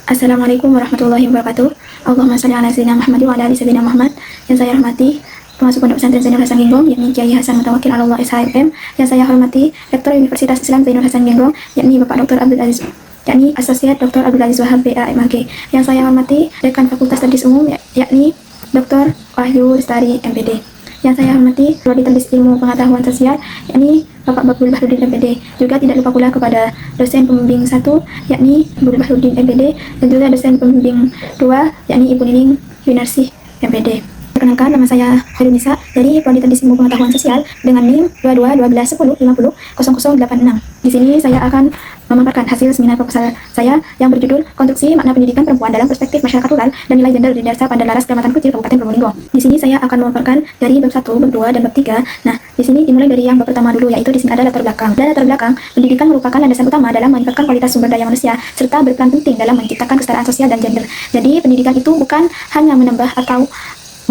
Assalamualaikum warahmatullahi wabarakatuh. Allahumma shalli ala sayyidina Muhammad wa ala ali sayyidina Muhammad. Yang saya hormati pengasuh Pondok Pesantren Zainul Hasan Genggong, yakni Kiai Hasan Mutawakil Allah SHMM. Yang saya hormati Rektor Universitas Islam Zainul Hasan Genggong, yakni Bapak Dr. Abdul Aziz, yakni Asosiat Dr. Abdul Aziz Wahab BAMHG. Yang saya hormati Dekan Fakultas Tadris Umum, yakni Dr. Wahyu Lestari MPD. Yang saya hormati Prodi Tadris Ilmu Pengetahuan Sosial, yakni Bapak Babul Bahrudin MPD. Juga tidak lupa pula kepada dosen pembimbing 1, yakni Babul Bahrudin MPD, dan juga dosen pembimbing 2, yakni Ibu Nining Yunarsi MPD. Perkenalkan, nama saya Khairul Nisa dari Prodi Tadris Ilmu Pengetahuan Sosial dengan NIM 221210500086. Di sini saya akan memaparkan hasil seminar proposal saya yang berjudul Konstruksi Makna Pendidikan Perempuan dalam Perspektif Masyarakat Rural dan Nilai Gender di Desa Pandalaras, Kecamatan Kucil, Kabupaten Probolinggo. Di sini saya akan memaparkan dari bab 1, bab 2, dan bab 3. Nah, di sini dimulai dari yang bab pertama dulu, yaitu di sini ada latar belakang. Dan latar belakang, pendidikan merupakan landasan utama dalam meningkatkan kualitas sumber daya manusia serta berperan penting dalam menciptakan kesetaraan sosial dan gender. Jadi, pendidikan itu bukan hanya menambah atau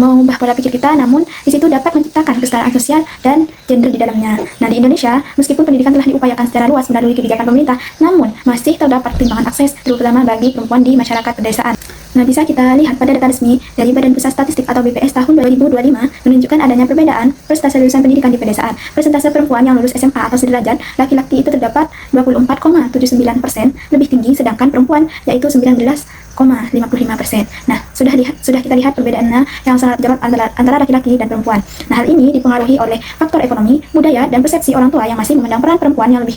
mengubah pola pikir kita, namun di situ dapat menciptakan kesetaraan sosial dan gender di dalamnya. Nah, di Indonesia, meskipun pendidikan telah diupayakan secara luas melalui kebijakan pemerintah, namun masih terdapat timbangan akses, terutama bagi perempuan di masyarakat pedesaan. Nah, bisa kita lihat pada data resmi dari Badan Pusat Statistik atau BPS tahun 2025 menunjukkan adanya perbedaan persentase lulusan pendidikan di pedesaan. Persentase perempuan yang lulus SMA atau sederajat laki-laki itu terdapat 24,79%, lebih tinggi, sedangkan perempuan yaitu 19,55%. Nah, sudah kita lihat perbedaannya yang sangat jauh antara laki-laki dan perempuan. Nah, hal ini dipengaruhi oleh faktor ekonomi, budaya, dan persepsi orang tua yang masih memandang peran perempuan yang lebih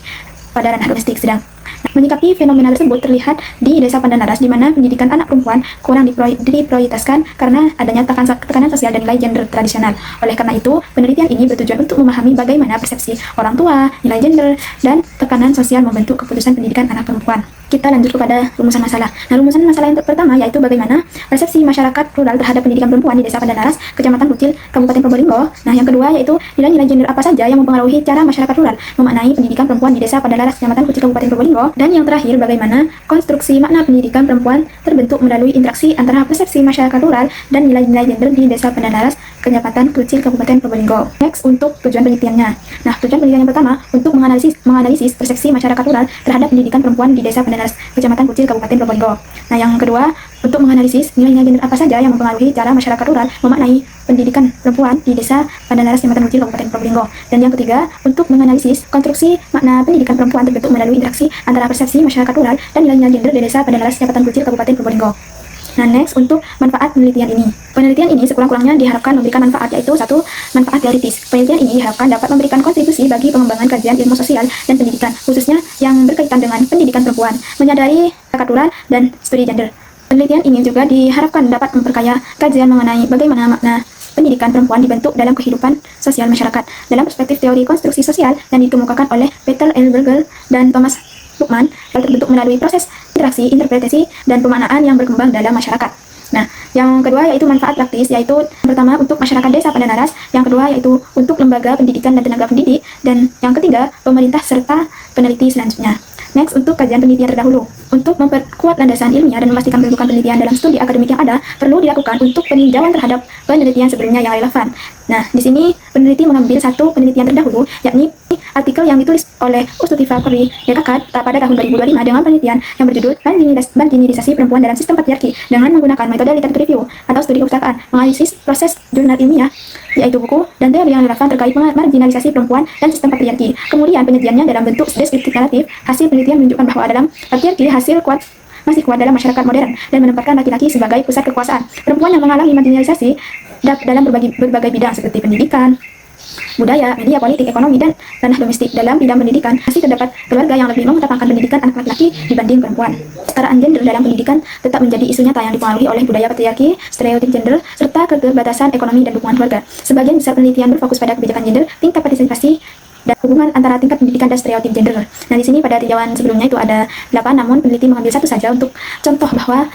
pada ranah domestik. Menyikapi fenomena tersebut terlihat di Desa Pandalaras, di mana pendidikan anak perempuan kurang diprioritaskan karena adanya tekanan sosial dan nilai gender tradisional. Oleh karena itu, penelitian ini bertujuan untuk memahami bagaimana persepsi orang tua, nilai gender, dan tekanan sosial membentuk keputusan pendidikan anak perempuan. Kita lanjut kepada rumusan masalah. Nah, rumusan masalah yang pertama yaitu bagaimana persepsi masyarakat rural terhadap pendidikan perempuan di Desa Pandalaras, Kecamatan Kucil, Kabupaten Probolinggo. Nah, yang kedua yaitu nilai-nilai gender apa saja yang mempengaruhi cara masyarakat rural memaknai pendidikan perempuan di Desa Pandalaras, Kecamatan Kucil, Kabupaten Probolinggo. Dan yang terakhir, bagaimana konstruksi makna pendidikan perempuan terbentuk melalui interaksi antara persepsi masyarakat rural dan nilai-nilai gender di Desa Pandalaras, Kecamatan Kucil, Kabupaten Probolinggo. Next, untuk tujuan penelitiannya. Nah, tujuan penelitian yang pertama untuk menganalisis persepsi masyarakat rural terhadap pendidikan perempuan di Desa Pandalaras, Kecamatan Kucil, Kabupaten Probolinggo. Nah, yang kedua untuk menganalisis nilai-nilai gender apa saja yang mempengaruhi cara masyarakat rural memaknai pendidikan perempuan di Desa Pandalaras, Kecamatan Kucil, Kabupaten Probolinggo. Dan yang ketiga untuk menganalisis konstruksi makna pendidikan perempuan terbentuk melalui interaksi antara persepsi masyarakat rural dan nilai-nilai gender di Desa Pandalaras, Kecamatan Kucil, Kabupaten Probolinggo. Nah, next untuk manfaat penelitian ini. Penelitian ini sekurang-kurangnya diharapkan memberikan manfaat, yaitu 1. Manfaat teoritis. Penelitian ini diharapkan dapat memberikan kontribusi bagi pengembangan kajian ilmu sosial dan pendidikan, khususnya yang berkaitan dengan pendidikan perempuan, menyadari masyarakat rural, dan studi gender. Penelitian ini juga diharapkan dapat memperkaya kajian mengenai bagaimana makna pendidikan perempuan dibentuk dalam kehidupan sosial masyarakat dalam perspektif teori konstruksi sosial yang dikemukakan oleh Peter L. Bergel dan Thomas Lukman, yang terbentuk melalui proses interaksi, interpretasi, dan pemaknaan yang berkembang dalam masyarakat. Nah, yang kedua yaitu manfaat praktis, yaitu pertama untuk masyarakat Desa Pandalaras, yang kedua yaitu untuk lembaga pendidikan dan tenaga pendidik, dan yang ketiga pemerintah serta peneliti selanjutnya. Next, untuk kajian penelitian terdahulu. Untuk memperkuat landasan ilmiah dan memastikan kedudukan penelitian dalam studi akademik yang ada, perlu dilakukan untuk peninjauan terhadap penelitian sebelumnya yang relevan. Nah, di sini peneliti mengambil satu penelitian terdahulu, yakni artikel yang ditulis oleh Ustutiva Korri DKK pada tahun 2025 dengan penelitian yang berjudul Marginalisasi Perempuan dalam Sistem Patriarki dengan menggunakan metode literatur review atau studi kepustakaan, menganalisis proses jurnal ilmiah, yaitu buku dan teori yang relevan terkait marginalisasi perempuan dan sistem patriarki. Kemudian penyajiannya dalam bentuk deskriptif naratif. Hasil penelitian menunjukkan bahwa dalam patriarki masih kuat dalam masyarakat modern dan menempatkan laki-laki sebagai pusat kekuasaan. Perempuan yang mengalami marginalisasi dalam berbagai bidang seperti pendidikan, budaya, media, politik, ekonomi, dan ranah domestik. Dalam bidang pendidikan, masih terdapat keluarga yang lebih mengutamakan pendidikan anak laki-laki dibanding perempuan. Kesetaraan gender dalam pendidikan tetap menjadi isu nyata yang dipengaruhi oleh budaya patriarki, stereotip gender, serta keterbatasan ekonomi dan dukungan keluarga. Sebagian besar penelitian berfokus pada kebijakan gender, tingkat partisipasi, dan hubungan antara tingkat pendidikan dan stereotip gender. Nah, di sini pada tinjauan sebelumnya itu ada 8, namun peneliti mengambil satu saja untuk contoh bahwa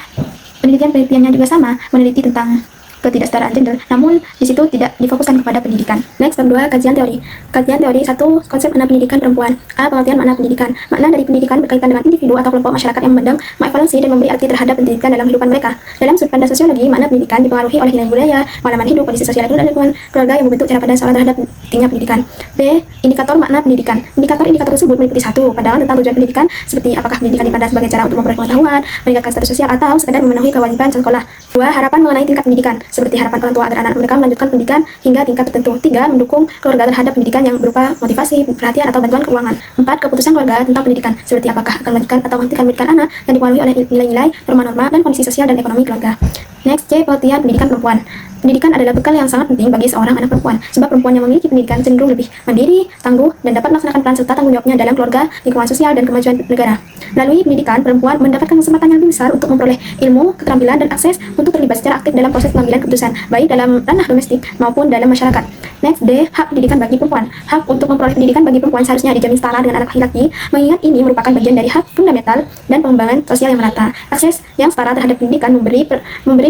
penelitiannya juga sama, meneliti tentang ketidaksetaraan gender, namun di situ tidak difokuskan kepada pendidikan. Next, bab 2, kajian teori. Kajian teori 1, konsep makna pendidikan perempuan. A. Pengertian makna pendidikan. Makna dari pendidikan berkaitan dengan individu atau kelompok masyarakat yang memandang, mengevaluasi dan memberi arti terhadap pendidikan dalam kehidupan mereka. Dalam sudut pandang sosiologi, makna pendidikan dipengaruhi oleh nilai budaya, pengalaman hidup, kondisi sosial dan lingkungan keluarga yang membentuk cara pandang seorang terhadap pentingnya pendidikan. B. Indikator makna pendidikan. Indikator tersebut meliputi 1. Pandangan tentang tujuan pendidikan, seperti apakah pendidikan dipandang sebagai cara untuk memperoleh pengetahuan, meningkatkan status sosial, atau sekedar memenuhi kewajiban sekolah. 2. Harapan mengenai tingkat pendidikan, seperti harapan orang tua agar anak mereka melanjutkan pendidikan hingga tingkat tertentu. 3. Mendukung keluarga terhadap pendidikan yang berupa motivasi, perhatian, atau bantuan keuangan. 4. Keputusan keluarga tentang pendidikan, seperti apakah akan melanjutkan atau menghentikan pendidikan anak yang dipengaruhi oleh nilai-nilai, norma-norma, dan kondisi sosial dan ekonomi keluarga. Next, C. Pengertian pendidikan perempuan. Pendidikan adalah bekal yang sangat penting bagi seorang anak perempuan, sebab perempuan yang memiliki pendidikan cenderung lebih mandiri, tangguh, dan dapat melaksanakan peran serta tanggung jawabnya dalam keluarga, lingkungan sosial, dan kemajuan negara. Melalui pendidikan, perempuan mendapatkan kesempatan yang lebih besar untuk memperoleh ilmu, keterampilan, dan akses untuk terlibat secara aktif dalam proses pengambilan keputusan, baik dalam ranah domestik maupun dalam masyarakat. Next, D. Hak pendidikan bagi perempuan. Hak untuk memperoleh pendidikan bagi perempuan seharusnya dijamin setara dengan anak laki-laki, mengingat ini merupakan bagian dari hak fundamental dan pengembangan sosial yang merata. Akses yang setara terhadap pendidikan memberi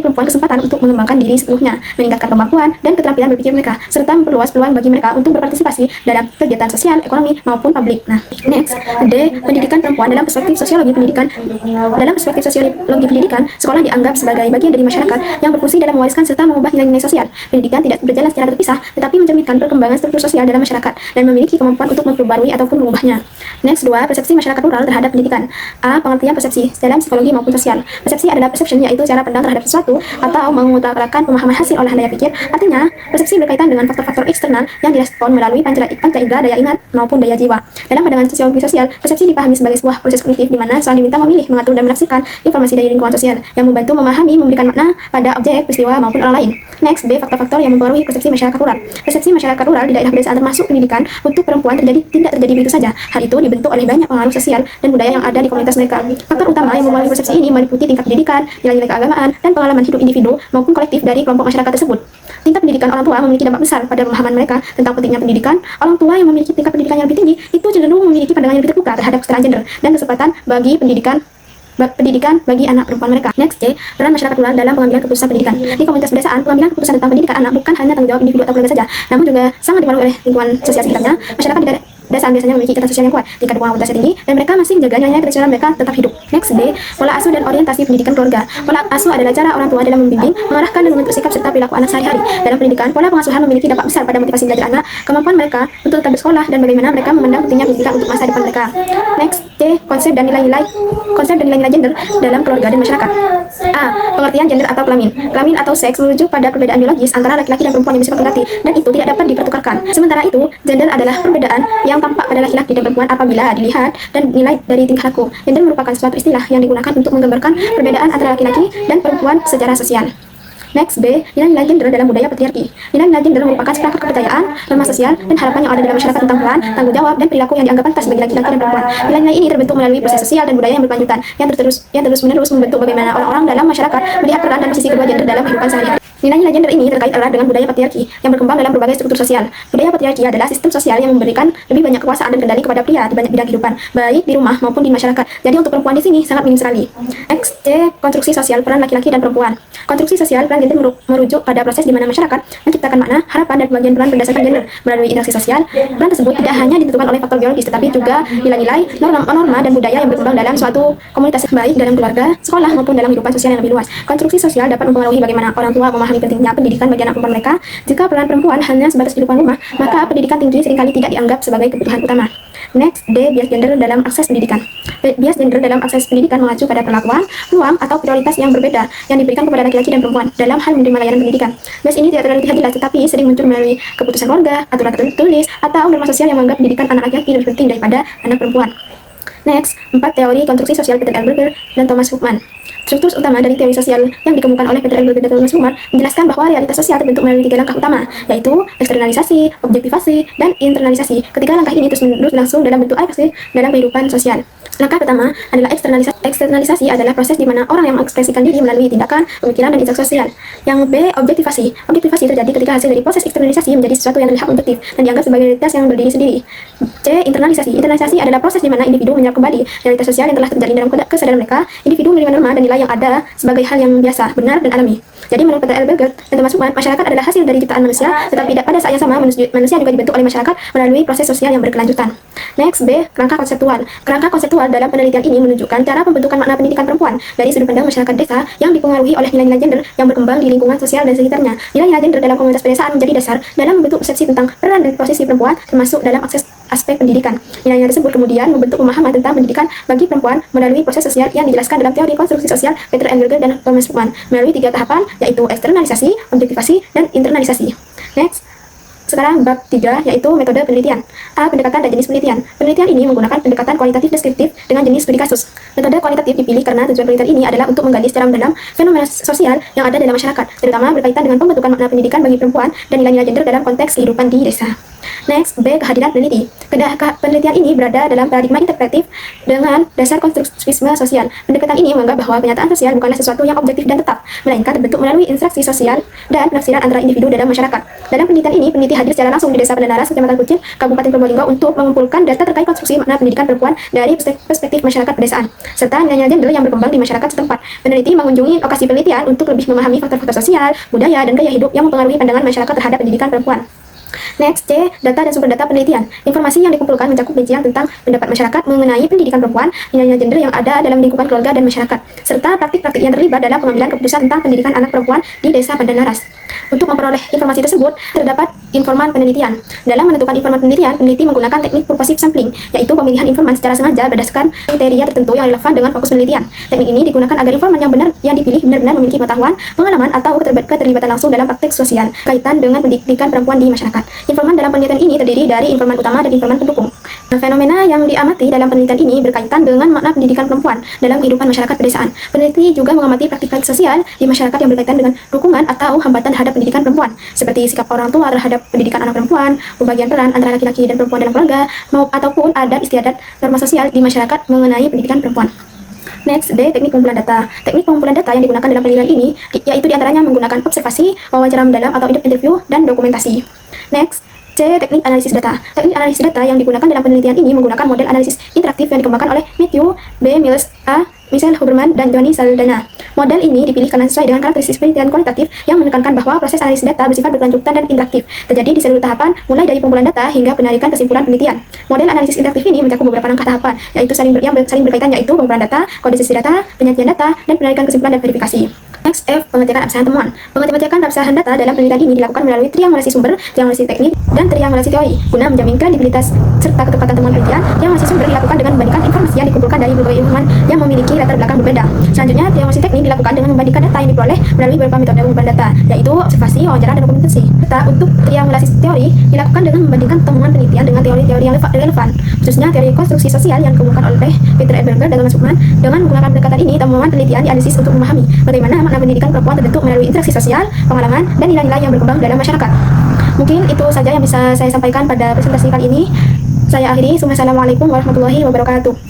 perempuan kesempatan untuk mengembangkan diri sepenuhnya, meningkatkan kemampuan dan keterampilan berpikir mereka, serta memperluas peluang bagi mereka untuk berpartisipasi dalam kegiatan sosial, ekonomi, maupun publik. Nah, next, D. Pendidikan perempuan dalam perspektif sosiologi pendidikan. Dalam perspektif sosiologi pendidikan, sekolah dianggap sebagai bagian dari masyarakat yang berfungsi dalam mewariskan serta mengubah nilai-nilai sosial. Pendidikan tidak berjalan secara terpisah, tetapi mencerminkan perkembangan struktur sosial dalam masyarakat dan memiliki kemampuan untuk memperbarui ataupun mengubahnya. Next, 2. Persepsi masyarakat rural terhadap pendidikan. A. Pengertian persepsi dalam psikologi maupun sosial. Persepsi adalah perception, yaitu cara pandang terhadap sesuatu atau mengutarakan pemahaman hasil olahan daya pikir. Artinya, persepsi berkaitan dengan faktor-faktor eksternal yang direspon melalui panca indera, daya ingat, maupun daya jiwa. Dalam pandangan sosiologi sosial, persepsi dipahami sebagai sebuah proses kognitif di mana seorang diminta memilih, mengatur, dan menafsirkan informasi dari lingkungan sosial yang membantu memahami, memberikan makna pada objek, peristiwa, maupun orang lain. Next, B. Faktor-faktor yang mempengaruhi persepsi masyarakat rural. Persepsi masyarakat rural di daerah pedesaan termasuk pendidikan untuk perempuan tidak terjadi begitu saja. Hal itu dibentuk oleh banyak pengaruh sosial dan budaya yang ada di komunitas mereka. Faktor utama yang mempengaruhi persepsi ini meliputi tingkat pendidikan, nilai-nilai keagamaan, dan pengalaman hidup individu maupun kolektif dari kelompok masyarakat tersebut. Tingkat pendidikan orang tua memiliki dampak besar pada pemahaman mereka tentang pentingnya pendidikan. Orang tua yang memiliki tingkat pendidikan yang lebih tinggi itu cenderung memiliki pandangan yang lebih terbuka terhadap kesetaraan gender dan kesempatan bagi pendidikan bagi anak perempuan mereka. Next, C. Peran masyarakat rural dalam pengambilan keputusan pendidikan. Di komunitas pedesaan, pengambilan keputusan tentang pendidikan anak bukan hanya tanggung jawab individu atau keluarga saja, namun juga sangat dipengaruhi oleh lingkungan sosial sekitarnya. Masyarakat di daerah pedesaan biasanya memiliki ikatan sosial yang kuat, tingkat dukungan komunitas tinggi, dan mereka masih menjaga nilai keterisian mereka tetap hidup. Next, D. Pola asuh dan orientasi pendidikan keluarga. Pola asuh adalah cara orang tua dalam membimbing, mengarahkan, dan membentuk sikap serta perilaku anak sehari-hari. Dalam pendidikan, pola pengasuhan memiliki dampak besar pada motivasi belajar anak, kemampuan mereka untuk tetap bersekolah, dan bagaimana mereka memandang pentingnya pendidikan untuk masa depan mereka. Next, D. Konsep dan nilai-nilai gender dalam keluarga dan masyarakat. A. Pengertian gender atau kelamin. Kelamin atau seks merujuk pada perbedaan biologis antara laki-laki dan perempuan yang bersifat berarti, dan itu tidak dapat dipertukarkan. Sementara itu, gender adalah perbedaan yang tampak pada laki-laki dan perempuan apabila dilihat dan nilai dari tingkah laku. Gender merupakan suatu istilah yang digunakan untuk menggambarkan perbedaan antara laki-laki dan perempuan secara sosial. Next, B. Nilai-nilai gender dalam budaya patriarki. Nilai-nilai gender merupakan seperangkat kepercayaan, norma sosial, dan harapan yang ada dalam masyarakat tentang peran, tanggung jawab, dan perilaku yang dianggap pantas bagi laki-laki dan perempuan. Nilai-nilai ini terbentuk melalui proses sosial dan budaya yang berkelanjutan, yang terus-menerus membentuk bagaimana orang-orang dalam masyarakat melihat peran dan posisi kedua gender dalam kehidupan sehari-hari. Nilai-nilai gender ini terkait erat dengan budaya patriarki yang berkembang dalam berbagai struktur sosial. Budaya patriarki adalah sistem sosial yang memberikan lebih banyak kekuasaan dan kendali kepada pria di banyak bidang kehidupan, baik di rumah maupun di masyarakat. Jadi untuk perempuan di sini sangat minim sekali. Next, C. Konstruksi sosial peran laki-laki dan perempuan. Konstruksi sosial peran gender merujuk pada proses di mana masyarakat menciptakan makna, harapan, dan pembagian peran berdasarkan gender. Melalui interaksi sosial, peran tersebut tidak hanya ditentukan oleh faktor biologis, tetapi juga nilai-nilai, norma dan budaya yang berkembang dalam suatu komunitas, baik dalam keluarga, sekolah, maupun dalam kehidupan sosial yang lebih luas. Konstruksi sosial dapat mempengaruhi bagaimana orang tua memahami pentingnya pendidikan bagi anak perempuan mereka. Jika peran perempuan hanya sebatas kehidupan rumah, maka pendidikan tinggi seringkali tidak dianggap sebagai kebutuhan utama. Next, D. Bias gender dalam akses pendidikan. Bias gender dalam akses pendidikan mengacu pada perlakuan, peluang, atau prioritas yang berbeda yang diberikan kepada laki-laki dan perempuan dalam hal menerima layanan pendidikan. Bias ini tidak terlalu terlihat jelas, tetapi sering muncul melalui keputusan keluarga, aturan tertulis, atau norma sosial yang menganggap pendidikan anak laki-laki lebih penting daripada anak perempuan. Next, 4. Teori konstruksi sosial Peter L. Berger dan Thomas Huckman. Struktur utama dari teori sosial yang dikemukakan oleh Peter L. Berger dan Thomas Huckman menjelaskan bahwa realitas sosial terbentuk melalui 3 langkah utama, yaitu eksternalisasi, objektivasi, dan internalisasi. Ketiga langkah ini terus berlangsung dalam bentuk aksi dalam kehidupan sosial. Langkah pertama adalah eksternalisasi. Eksternalisasi adalah proses di mana orang yang mengekspresikan diri melalui tindakan, pemikiran, dan interaksi sosial. Yang B. Objektivasi. Objektivasi terjadi ketika hasil dari proses eksternalisasi menjadi sesuatu yang terlihat objektif dan dianggap sebagai realitas yang berdiri sendiri. C. Internalisasi. Internalisasi adalah proses di mana individu menyerap kembali realitas sosial yang telah terjadi dalam kesadaran mereka. Individu menerima norma dan nilai yang ada sebagai hal yang biasa, benar, dan alami. Jadi menurut Peter L. Berger dan Thomas Hoffman, masyarakat adalah hasil dari ciptaan manusia, tetapi pada saat yang sama manusia juga dibentuk oleh masyarakat melalui proses sosial yang berkelanjutan. Next, B. Kerangka konseptual. Kerangka konseptual dalam penelitian ini menunjukkan cara pembentukan makna pendidikan perempuan dari sudut pandang masyarakat desa yang dipengaruhi oleh nilai-nilai gender yang berkembang di lingkungan sosial dan sekitarnya. Nilai-nilai gender dalam komunitas pedesaan menjadi dasar dalam membentuk persepsi tentang peran dan posisi perempuan, termasuk dalam aspek pendidikan. Nilai-nilai tersebut kemudian membentuk pemahaman tentang pendidikan bagi perempuan melalui proses sosial yang dijelaskan dalam teori konstruksi sosial Peter L. Berger dan Thomas Hoffman melalui 3 tahapan, yaitu eksternalisasi, objektivasi, dan internalisasi. Next. Sekarang bab 3, yaitu metode penelitian. A. Pendekatan dan jenis penelitian. Penelitian ini menggunakan pendekatan kualitatif deskriptif dengan jenis studi kasus. Metode kualitatif dipilih karena tujuan penelitian ini adalah untuk menggali secara mendalam fenomena sosial yang ada dalam masyarakat, terutama berkaitan dengan pembentukan makna pendidikan bagi perempuan dan nilai-nilai gender dalam konteks kehidupan di desa. Next, B. Kehadiran peneliti. Penelitian ini berada dalam paradigma interpretif dengan dasar konstruktivisme sosial. Pendekatan ini menganggap bahwa kenyataan sosial bukanlah sesuatu yang objektif dan tetap, melainkan terbentuk melalui interaksi sosial dan penafsiran antara individu dalam masyarakat. Dalam penelitian ini, peneliti hadir secara langsung di Desa Pandalaras, Kecamatan Kucing, Kabupaten Probolinggo untuk mengumpulkan data terkait konstruksi makna pendidikan perempuan dari perspektif masyarakat pedesaan, serta nilai-nilai gender yang berkembang di masyarakat setempat. Peneliti mengunjungi lokasi penelitian untuk lebih memahami faktor-faktor sosial, budaya, dan gaya hidup yang mempengaruhi pandangan masyarakat terhadap pendidikan perempuan. Next, C. Data dan sumber data penelitian. Informasi yang dikumpulkan mencakup rincian tentang pendapat masyarakat mengenai pendidikan perempuan, nilai-nilai gender yang ada dalam lingkungan keluarga dan masyarakat, serta praktik-praktik yang terlibat dalam pengambilan keputusan tentang pendidikan anak perempuan di Desa Pandalaras. Untuk memperoleh informasi tersebut, terdapat informan penelitian. Dalam menentukan informan penelitian, peneliti menggunakan teknik purposive sampling, yaitu pemilihan informan secara sengaja berdasarkan kriteria tertentu yang relevan dengan fokus penelitian. Teknik ini digunakan agar informan yang dipilih benar-benar memiliki pengetahuan, pengalaman, atau keterlibatan langsung dalam praktek sosial kaitan dengan pendidikan perempuan di masyarakat. Informan dalam penelitian ini terdiri dari informan utama dan informan pendukung. Fenomena yang diamati dalam penelitian ini berkaitan dengan makna pendidikan perempuan dalam kehidupan masyarakat pedesaan. Peneliti juga mengamati praktik sosial di masyarakat yang berkaitan dengan dukungan atau hambatan terhadap pendidikan perempuan, seperti sikap orang tua terhadap pendidikan anak perempuan, pembagian peran antara laki-laki dan perempuan dalam keluarga, ataupun adat istiadat norma sosial di masyarakat mengenai pendidikan perempuan. Next, D. Teknik pengumpulan data. Teknik pengumpulan data yang digunakan dalam penelitian ini yaitu diantaranya menggunakan observasi, wawancara mendalam atau interview, dan dokumentasi. Next, C. Teknik analisis data. Teknik analisis data yang digunakan dalam penelitian ini menggunakan model analisis interaktif yang dikembangkan oleh Matthew B. Mills, A. Michelle Huberman, dan Johnny Saldana. Model ini dipilih karena sesuai dengan karakteristik penelitian kualitatif yang menekankan bahwa proses analisis data bersifat berkelanjutan dan interaktif, terjadi di seluruh tahapan, mulai dari pengumpulan data hingga penarikan kesimpulan penelitian. Model analisis interaktif ini mencakup beberapa rangka tahapan, yaitu saling berkaitan, yaitu pengumpulan data, kondisi data, penyajian data, dan penarikan kesimpulan dan verifikasi. Next, F. Pengecekan absahan temuan. Pengecekan absahan data dalam penelitian ini dilakukan melalui triangulasi sumber, triangulasi teknik, dan triangulasi teori guna menjamin kredibilitas serta ketepatan temuan penelitian. Triangulasi sumber dilakukan dengan membandingkan informasi yang dikumpulkan dari berbagai informan yang memiliki latar belakang berbeda. Selanjutnya, triangulasi teknik dilakukan dengan membandingkan data yang diperoleh melalui beberapa metode pengumpulan data, yaitu observasi, wawancara, dan dokumentasi. Serta untuk triangulasi teori dilakukan dengan membandingkan temuan penelitian dengan teori-teori yang relevan, khususnya teori konstruksi sosial yang dikemukakan oleh Peter L. Berger dan Thomas Hoffman. Dengan menggunakan pendekatan ini, temuan penelitian dianalisis untuk memahami bagaimana makna pendidikan perempuan terbentuk melalui interaksi sosial, pengalaman, dan nilai-nilai yang berkembang dalam masyarakat. Mungkin itu saja yang bisa saya sampaikan pada presentasi kali ini. Saya akhiri. Assalamualaikum warahmatullahi wabarakatuh.